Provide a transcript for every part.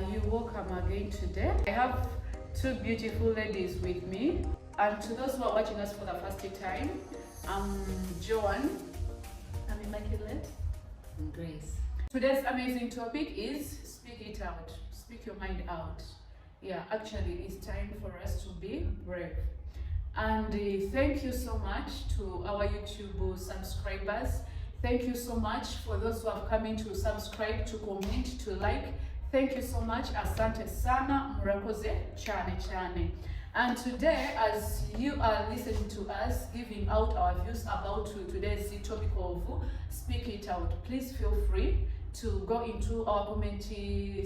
you welcome again today. I have two beautiful ladies with me, and to those who are watching us for the first time, I'm Joan. I'm Immaculate. And Grace. Today's amazing topic is speak it out. Speak your mind out. Yeah, actually, it's time for us to be brave. And thank you so much to our YouTube subscribers. Thank you so much for those who have come in to subscribe, to comment, to like. Thank you so much. Asante sana, murakoze chane chane. And today, as you are listening to us, giving out our views about today's topic of speak it out, please feel free to go into our comment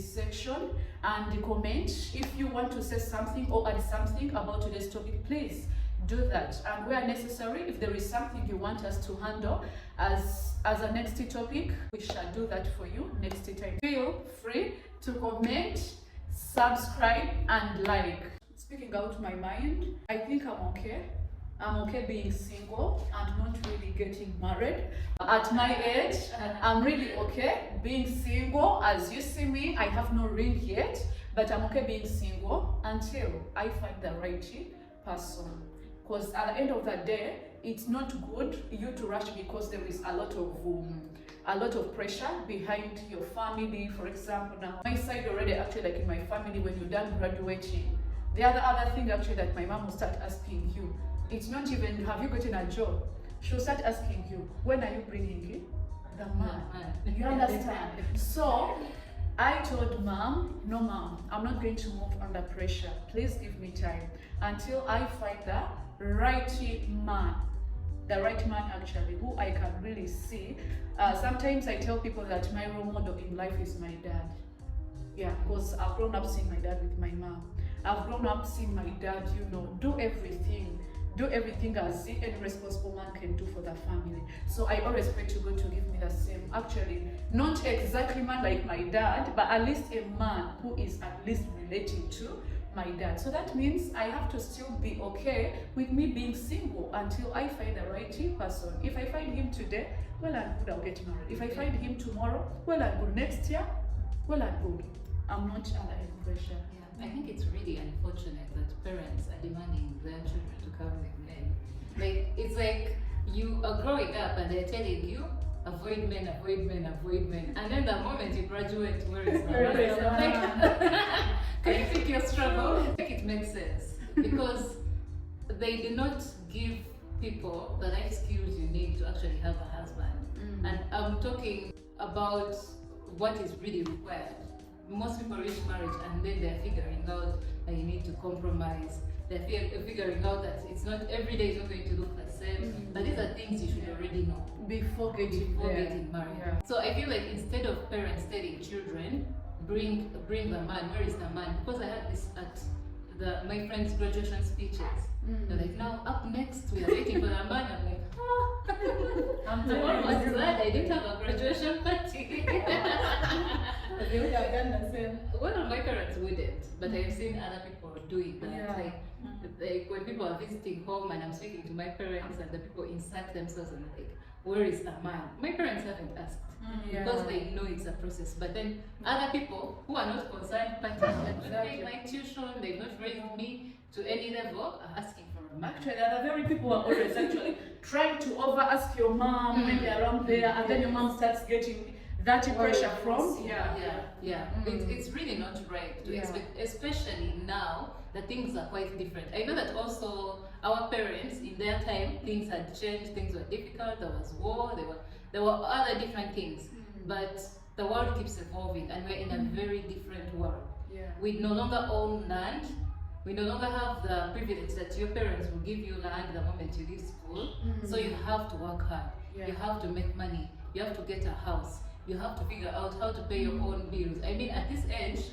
section and comment. If you want to say something or add something about today's topic, please do that. And where necessary, if there is something you want us to handle as a next topic, we shall do that for you next time. Feel free to comment, subscribe, and like. Speaking out my mind, I think I'm okay. I'm okay being single and not really getting married. At my age, I'm really okay being single. As you see me, I have no ring yet, but I'm okay being single until I find the right person. Because at the end of the day, it's not good you to rush because there is a lot of pressure behind your family. For example, now my side already, actually, like in my family, when you're done graduating, the other thing actually that my mom will start asking you, it's not even have you gotten a job. She'll start asking you, when are you bringing in the man? You understand? So I told mom, no mom, I'm not going to move under pressure. Please give me time until I find the right man. The right man actually, who I can really see. Sometimes I tell people that my role model in life is my dad. Yeah, because I've grown up seeing my dad with my mom. I've grown up seeing my dad, do everything as any responsible man can do for the family. So I always pray to God to give me the same. Actually, not exactly man like my dad, but at least a man who is at least relating to my dad. So that means I have to still be okay with me being single until I find the right person. If I find him today, well and good, I'll get married. If I find him tomorrow, well and good. Next year, well and good. I'm not under any pressure. I think it's really unfortunate that parents are demanding their children to come with men. Like, it's like you are growing up and they're telling you, avoid men, avoid men, avoid men. And then the moment you graduate, where is the man? Can you think your struggle? I think it makes sense because they do not give people the life skills you need to actually have a husband. And I'm talking about what is really required. Most people reach marriage and then they're figuring out that you need to compromise. They're figuring out that it's not every day is not going to look the same. But these are things you should already know before getting married. Yeah. So I feel like instead of parents telling children, bring the man, where is the man? Because I had this at my friends' graduation speeches. They're like, now up next we are waiting for the man. I'm like, I'm was glad I didn't have a graduation party. They would have done the same. Well, my parents wouldn't, but I've seen other people doing that. Yeah. Like when people are visiting home and I'm speaking to my parents and the people insert themselves and like, where is the man? My parents haven't asked because they know it's a process. But then other people who are not concerned parties, they've not paid my tuition, they've not raised me to any level, are asking for a man. Actually, the very people who are always actually trying to over ask your mom maybe around there, and then your mom starts getting that pressure from. It's really not right to expect, especially now that things are quite different. I know that also our parents in their time, things had changed, things were difficult, there was war, there were other different things. But the world keeps evolving and we're in a very different world. We no longer own land. We no longer have the privilege that your parents will give you land the moment you leave school. So you have to work hard. You have to make money. You have to get a house. You have to figure out how to pay your own bills. I mean, at this age,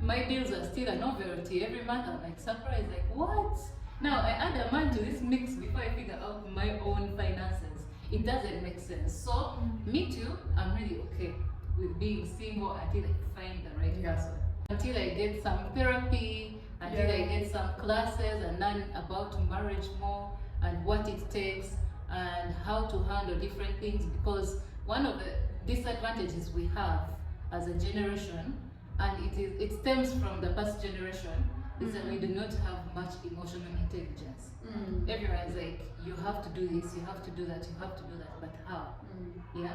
my bills are still a novelty. Every month I'm like surprised, like what? Now I add a man to this mix before I figure out my own finances. It doesn't make sense. So me too, I'm really okay with being single until I find the right person. Until I get some therapy, until I get some classes and learn about marriage more and what it takes and how to handle different things, because one of the disadvantages we have as a generation and it stems from the past generation, is that we do not have much emotional intelligence. Everyone's like, you have to do this, you have to do that, you have to do that, but how? Yeah,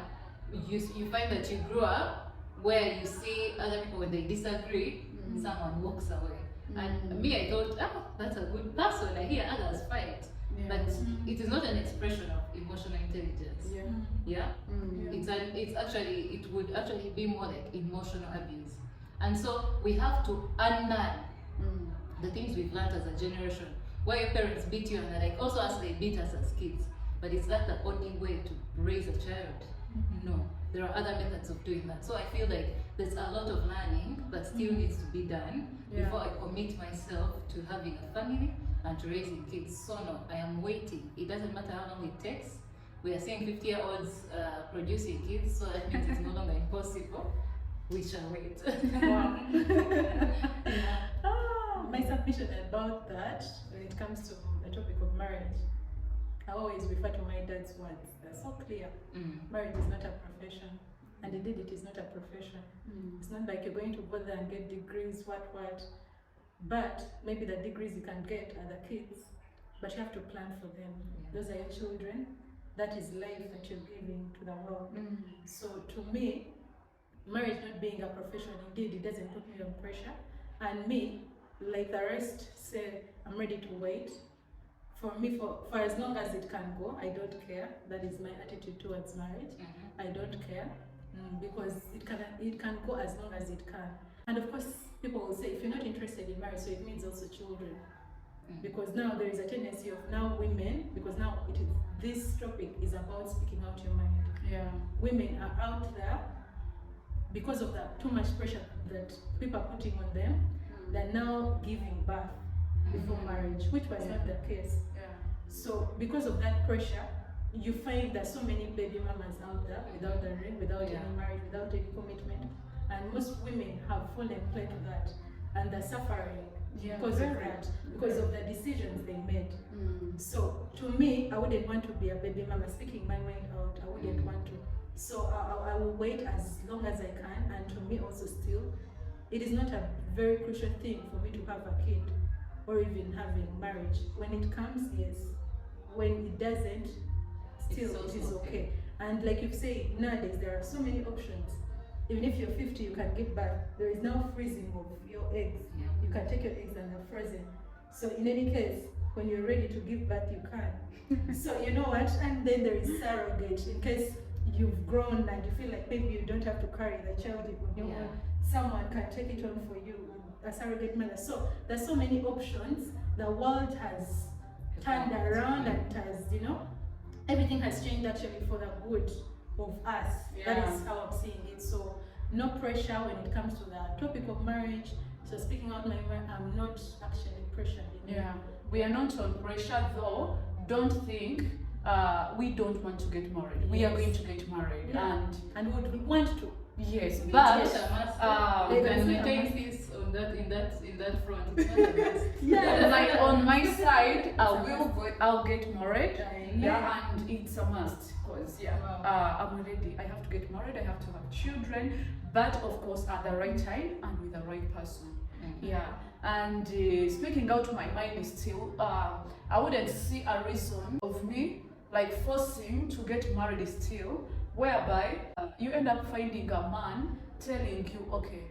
you find that you grew up where you see other people when they disagree, someone walks away. And me, I thought, that's a good person. I hear others fight, but it is not an expression of emotional intelligence. It would actually be more like emotional abuse. And so we have to unlearn the things we've learned as a generation. Where your parents beat you and they're like, also as they beat us as kids. But is that the only way to raise a child? No. There are other methods of doing that. So I feel like there's a lot of learning that still needs to be done before I commit myself to having a family and to raising kids. So no, I am waiting. It doesn't matter how long it takes. We are seeing 50-year-olds producing kids, so that means it's no longer impossible. We shall wait. Wow. My submission about that, when it comes to the topic of marriage, I always refer to my dad's words. They're so clear. Marriage is not a profession, and indeed it is not a profession. It's not like you're going to go there and get degrees, what. But maybe the degrees you can get are the kids, but you have to plan for them. Those are your children. That is life that you're giving to the world. So to me, marriage not being a profession, indeed it doesn't put me on pressure. And me, like the rest say, I'm ready to wait. For me, for as long as it can go, I don't care. That is my attitude towards marriage. I don't care because it can go as long as it can. And of course, people will say, if you're not interested in marriage, so it means also children. Because now there is a tendency of now women, because now this topic is about speaking out your mind. Women are out there because of that too much pressure that people are putting on them. They're now giving birth before marriage, which was not the case. So because of that pressure, you find that so many baby mamas out there without a ring, without any marriage, without any commitment, and most women have fallen prey to that, and they're suffering because of that, because of the decisions they made. So to me, I wouldn't want to be a baby mama. Speaking my mind out, I wouldn't want to. So I will wait as long as I can, and to me also still, it is not a very crucial thing for me to have a kid or even having marriage. When it comes, yes. When it doesn't, still it is okay. And like you say, nowadays there are so many options. Even if you're 50, you can give birth. There is now freezing of your eggs. You can take your eggs and they're frozen. So in any case, when you're ready to give birth, you can. So you know what? And then there is surrogate. In case you've grown and you feel like maybe you don't have to carry the child on your own, someone can take it on for you, a surrogate mother. So there's so many options. The world has turned around and has, everything has changed actually for the good of us. That is how I'm seeing it. So no pressure when it comes to the topic of marriage. So speaking out my mind, I'm not actually pressured. We are not on pressure though. Don't think we don't want to get married. We are going to get married, and would want to. Yes, but you can maintain peace on that in that front. It's not on my side, I'll get married. And it's a must because I'm ready. I have to get married. I have to have children, but of course at the right time and with the right person. And speaking out my mind is still, I wouldn't see a reason of me like forcing to get married still, whereby you end up finding a man telling you, okay,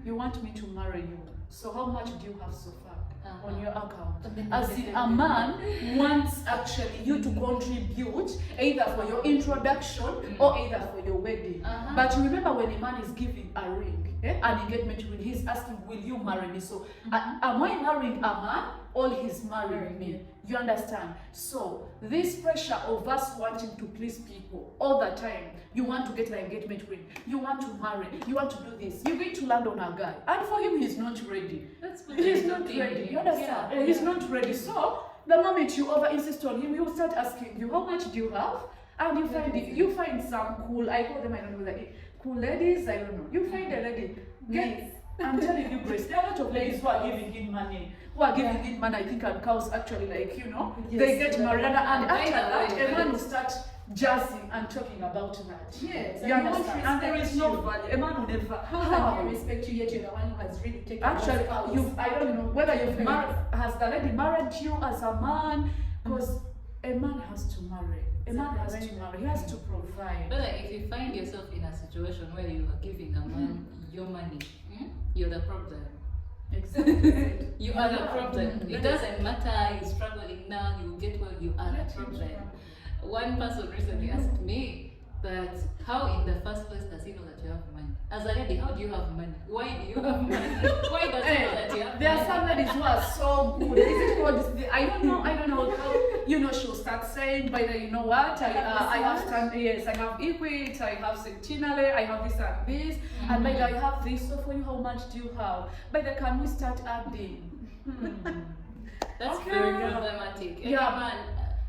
you want me to marry you, so how much do you have so far on your account? As in, a man wants actually you to contribute either for your introduction or either for your wedding. But remember, when a man is giving a ring, an engagement ring, he's asking, will you marry me? So am I marrying a man or he's marrying me? You understand? So this pressure of us wanting to please people all the time, you want to get the engagement ring, you want to marry, you want to do this, you're going to land on a guy, and for him he's not ready. He's not ready. You understand? He's not ready. So the moment you over insist on him, he will start asking you, how much do you have? And you find some cool, I call them, I don't know, like cool ladies, I don't know. You find a lady, I'm telling you, Grace, there are a lot of ladies who are giving him money. I think, and cows actually, like, they get married, and after that, a man will start jazzing and talking about that. Yes, You and understand? won't And there is respect no you. value. A man will never. How can you respect you yet you're the one who has really taken Actually, those vows? I don't know whether you've Okay. married, has the lady married you as a man? Because a man has to marry. A man has to marry. He has to provide. But if you find yourself in a situation where you are giving a man your money, you're the problem. Exactly. You are the problem. Mm. It doesn't matter he's struggling now, you get where you are the problem. One person recently asked me that how in the first place does he know that you have money? As a lady, how do you have money? Why do you have money? Why does he know that you have There are money? some ladies who are so good. Is it called? I don't know how. She'll start saying, by the, you know what? I have yes, I have Equity, I have Centenary, I have this and this, and by the I have this. So for you, how much do you have? By the can we start adding? That's Okay. very problematic. And Yeah. man,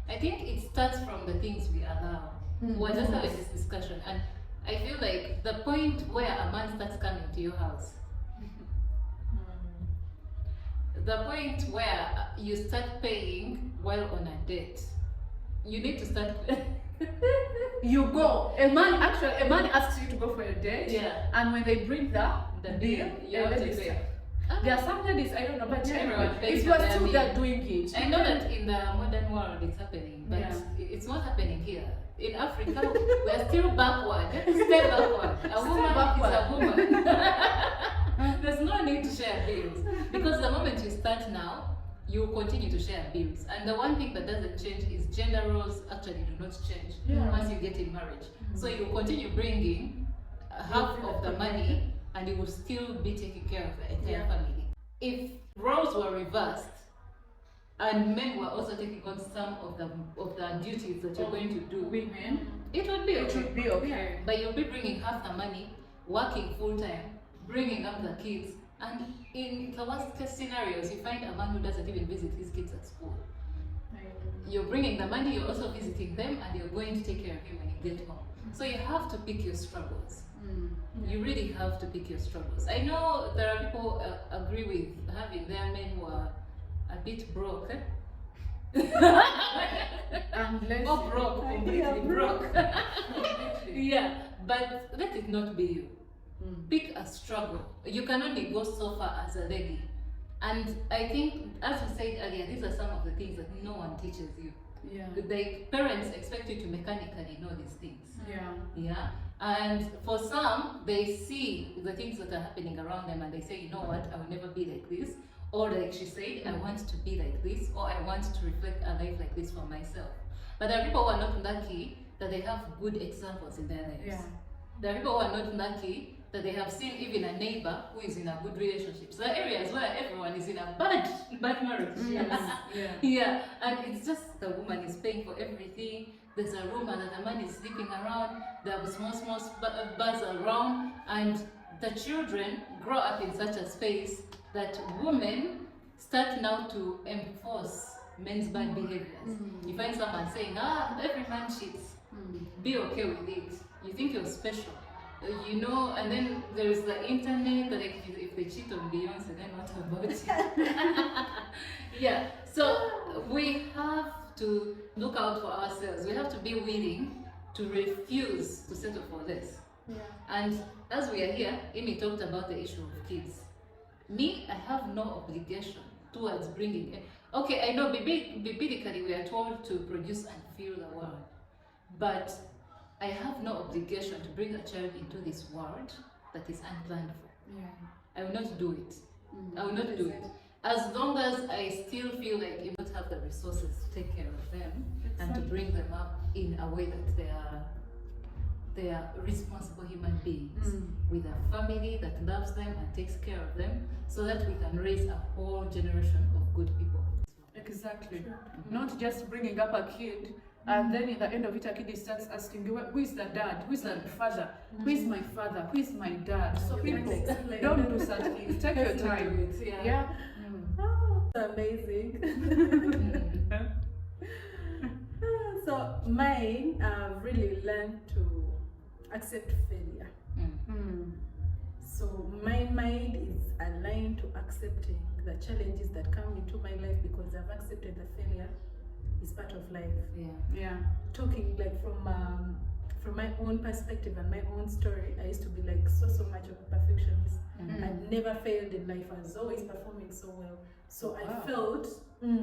I think it starts from the things we allow. We're just having this discussion, and I feel like the point where a man starts coming to your house, the point where you start paying while on a date, you need to start. You go. A man asks you to go for a date. Yeah. And when they bring the deal, you have to pay. There are some ladies, I don't know, but Everyone pays if you for are their still meal. there doing it. I know that in the modern world it's happening, but Yeah. it's not happening here. In Africa, we are still backward. Stay backward. A woman is a woman. There's no need to share bills. Because the moment you start now, you will continue to share bills. And the one thing that doesn't change is gender roles actually do not change once you get in marriage. So you will continue bringing half of the money and you will still be taking care of the entire family. If roles were reversed, and men were also taking on some of the duties that you're going to do, Women, it would be it okay. should be okay. But you'll be bringing half the money, working full time, bringing up the kids, and in the worst case scenarios, you find a man who doesn't even visit his kids at school. You're bringing the money, you're also visiting them, and you're going to take care of him when you get home. So you have to pick your struggles. You really have to pick your struggles. I know there are people agree with having their men who are a bit broke. Unless Or broke, completely broke. Completely. Yeah, but let it not be you. Pick a struggle. You can only go so far as a lady. And I think, as we said earlier, these are some of the things that no one teaches you. Yeah. Like, parents expect you to mechanically know these things. Yeah. Yeah. And for some, they see the things that are happening around them and they say, you know what, I will never be like this. Or like she said, I want to be like this, or I want to reflect a life like this for myself. But there are people who are not lucky that they have good examples in their lives. Yeah. There are people who are not lucky that they have seen even a neighbor who is in a good relationship. So there are areas where everyone is in a bad marriage. Yeah. Yeah, and it's just the woman is paying for everything. There's a room and the man is sleeping around. There are small bars around, and the children grow up in such a space that women start now to enforce men's bad behaviors. You find someone saying, every man cheats. Be okay with it. You think you're special. You know, and then there's the internet that if they cheat on Beyonce, then what about it? Yeah, so we have to look out for ourselves. We have to be willing to refuse to settle for less. Yeah. And as we are here, Amy talked about the issue of kids. Me, I have no obligation towards bringing it. Okay, I know biblically we are told to produce and fill the world, but I have no obligation to bring a child into this world that is unplanned for. Yeah. I will not do it. I will not do it. As long as I still feel like you don't have the resources to take care of them and to bring them up in a way that they are responsible human beings with a family that loves them and takes care of them, so that we can raise a whole generation of good people. Exactly. Not just bringing up a kid and then in the end of it a kid starts asking you, who is the dad? Who is the father? Who is my father? Who is my dad? So people don't do such things. Take your time. Yeah. Oh, amazing. So mine, I've really learned to accept failure. So my mind is aligned to accepting the challenges that come into my life because I've accepted the failure is part of life. Yeah. Talking like from my own perspective and my own story, I used to be like so much of a perfectionist. I never failed in life. I was always performing so well. So Wow.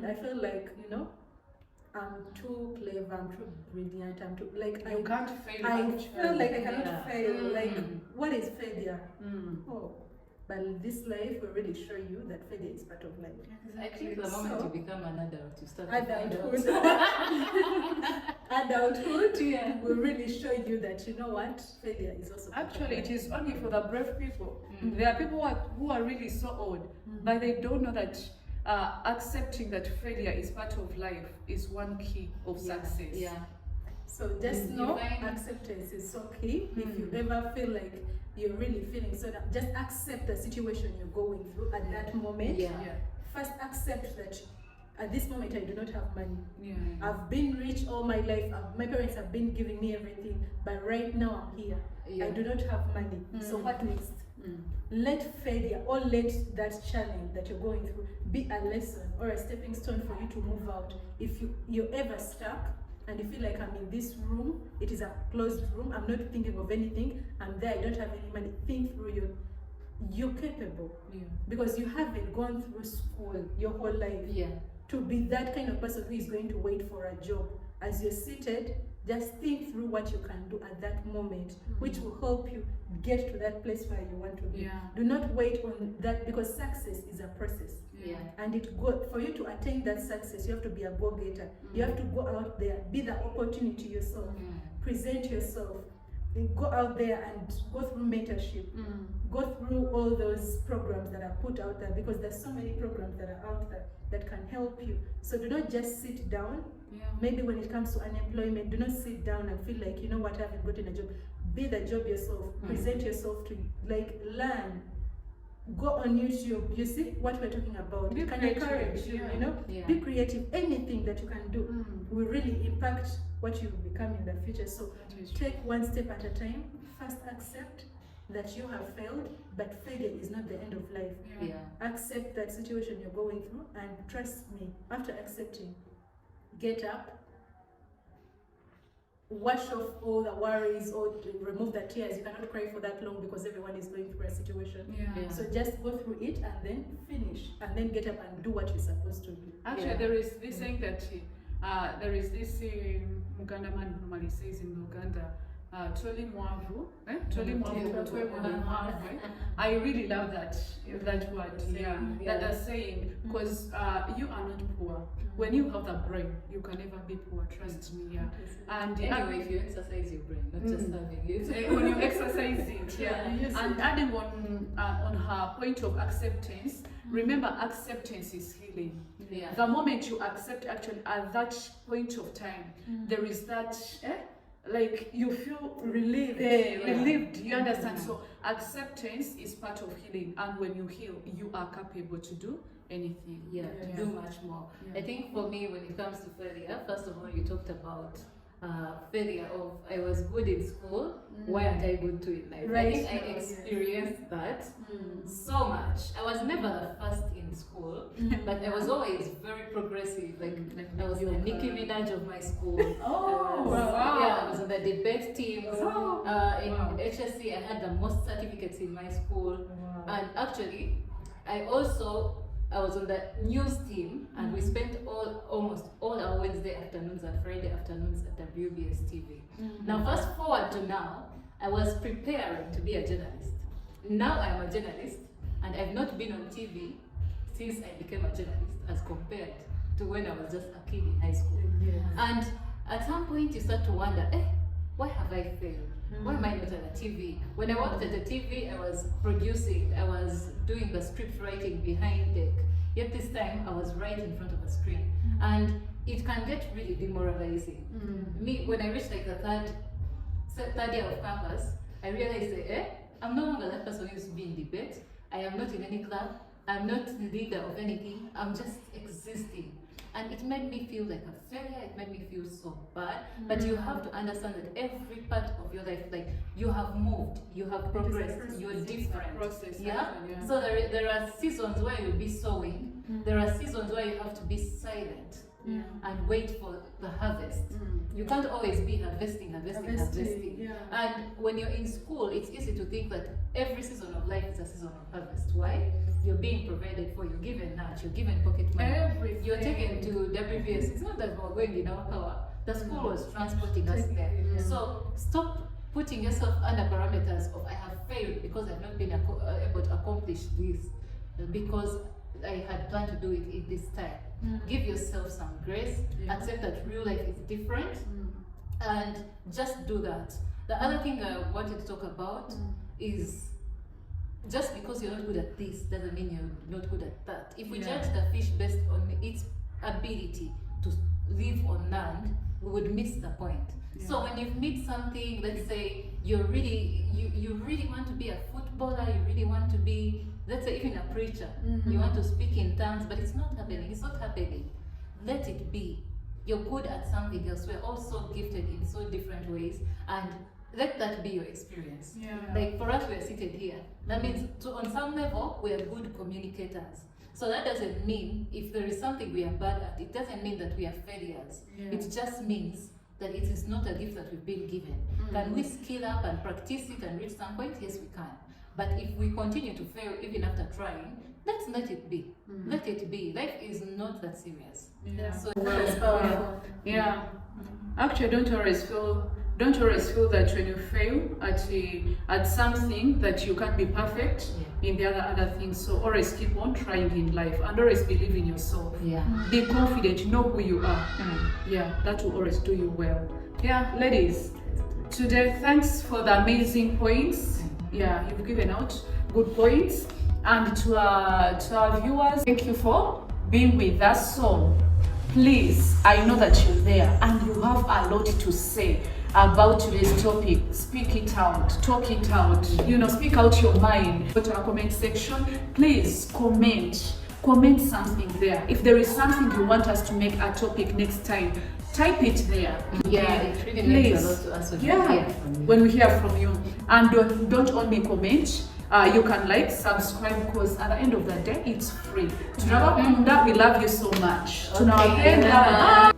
I felt like, you know, I'm too clever, I'm too brilliant, I'm too like You can't fail. I actually. feel like I cannot Yeah. fail. Like, what is failure? Mm. Oh, but this life will really show you that failure is part of life. I think the moment So- you become an adult, you start to find out. Adulthood Yeah. will really show you that, you know what, failure is also part of Actually, life. it is only for the brave people. Mm. There are people who are really so old, but they don't know that accepting that failure is part of life is one key of success. Yeah. So just You know find- acceptance is so key. If you ever feel like you're really feeling so down, just accept the situation you're going through at that moment. Yeah. Yeah. First accept that at this moment I do not have money. Yeah. I've been rich all my life. My parents have been giving me everything, but right now I'm here. Yeah. I do not have money. So what next? Mm. Let failure or let that challenge that you're going through be a lesson or a stepping stone for you to move out. If you're ever stuck and you feel like I'm in this room, it is a closed room, I'm not thinking of anything, I'm there, I don't have any money, think through you're capable. Yeah. Because you haven't gone through school your whole life Yeah. to be that kind of person who is going to wait for a job. As you're seated, just think through what you can do at that moment, which will help you get to that place where you want to be. Yeah. Do not wait on that, because success is a process. Yeah. And for you to attain that success, you have to be a go-getter. You have to go out there, be the opportunity yourself, present yourself, go out there and go through mentorship, go through all those programs that are put out there, because there's so many programs that are out there that can help you. So do not just sit down. Yeah. Maybe when it comes to unemployment, do not sit down and feel like, you know what, I haven't gotten a job. Be the job yourself. Present yourself to, like, learn. Go on YouTube. You see what we're talking about. Be It can creative, encourage you, yeah. you know. Yeah. Be creative. Anything that you can do Mm. will really impact what you will become in the future. So That is take one step at a time. First accept that you have failed, but failure is not the end of life. Yeah. Yeah. Accept that situation you're going through, and trust me, after accepting, get up, wash off all the worries, or remove the tears. You cannot cry for that long because everyone is going through a situation. Yeah. Yeah. So just go through it and then finish, and then get up and do what you're supposed to do. Actually, Yeah. there is this saying that there is this Muganda man normally says in Uganda, Toli Mwavu, Toli Mwavu, Toli Mwavu. I really love that word, yeah, Yeah. that saying, because you are not poor. When you have the brain, you can never be poor, trust me, yeah. And Anyway, if you exercise your brain, not just having it. when you exercise it, yeah. Yes. And adding on her point of acceptance, remember acceptance is healing. Yeah. The moment you accept, actually at that point of time, there is that like you feel Relieved. relieved, you understand? So acceptance is part of healing, and when you heal, you are capable to do anything. Yeah, Yeah. to do much more. Yeah. I think for me, when it comes to failure, first of all, you talked about failure of I was good in school, why aren't I good to in life? Right. I think I Oh, yes. experienced that so much. I was never the first in school, but I was always very progressive. Like I was the Nicki Minaj of my school. Oh, I was, wow. Yeah, I was on the debate team. Oh, In wow. HSC, I had the most certificates in my school. Wow. And actually, I was on the news team, and we spent almost all our Wednesday afternoons and Friday afternoons at WBS TV. Now, fast forward to now, I was preparing to be a journalist. Now I am a journalist, and I've not been on TV since I became a journalist, as compared to when I was just a kid in high school. Yes. And at some point, you start to wonder, why have I failed? Why am I not on a TV? When I worked at the TV, I was producing, I was doing the script writing behind deck. Yet this time, I was right in front of a screen. And it can get really demoralizing. Me, when I reached like the third year of campus, I realized that, I'm no longer that person who used to be in debate. I am not in any club. I'm not the leader of anything. I'm just existing. And it made me feel like a failure, it made me feel so bad. But you have to understand that every part of your life, like you have moved, you have progressed, you're different. Process. Yeah? Yeah. So there are seasons where you'll be sowing, there are seasons where you have to be silent and wait for the harvest. You can't always be harvesting. Yeah. And when you're in school, it's easy to think that every season of life is a season of harvest. Why? You're being provided for, you're given lunch, you're given pocket money. Everything. You're taken to WBS. It's not that we're going in our power. The school was transporting us there. Yeah. So stop putting yourself under parameters of I have failed because I've not been able to accomplish this because I had planned to do it in this time. Give yourself some grace, accept that real life is different, and just do that. The other thing I wanted to talk about is just because you're not good at this doesn't mean you're not good at that. If we judge the fish based on its ability to live on land, we would miss the point. So when you've made something, let's say you really want to be a footballer, you really want to be, let's say even a preacher, you want to speak in tongues, but it's not happening. Let it be. You're good at something else. We're also gifted in so different ways, and let that be your experience. Like for us, we're seated here. That means on some level, we are good communicators. So that doesn't mean if there is something we are bad at, it doesn't mean that we are failures. It just means that it is not a gift that we've been given. Can we skill up and practice it and reach some point? Yes, we can. But if we continue to fail even after trying, let's let it be. Let it be. Life is not that serious. So That's powerful. Actually, don't always feel that when you fail at something that you can't be perfect in the other things. So always keep on trying in life and always believe in yourself. Be confident, know who you are. That will always do you well. Ladies, today thanks for the amazing points. You've given out good points, and to our viewers, thank you for being with us. So please, I know that you're there and you have a lot to say about today's topic. Speak it out, talk it out, speak out your mind. Go to our comment section, please comment something there. If there is something you want us to make a topic next time, type it there. It really means a lot to us when we hear from you. And don't only comment, you can like, subscribe, because at the end of the day, it's free. We love you so much. Okay.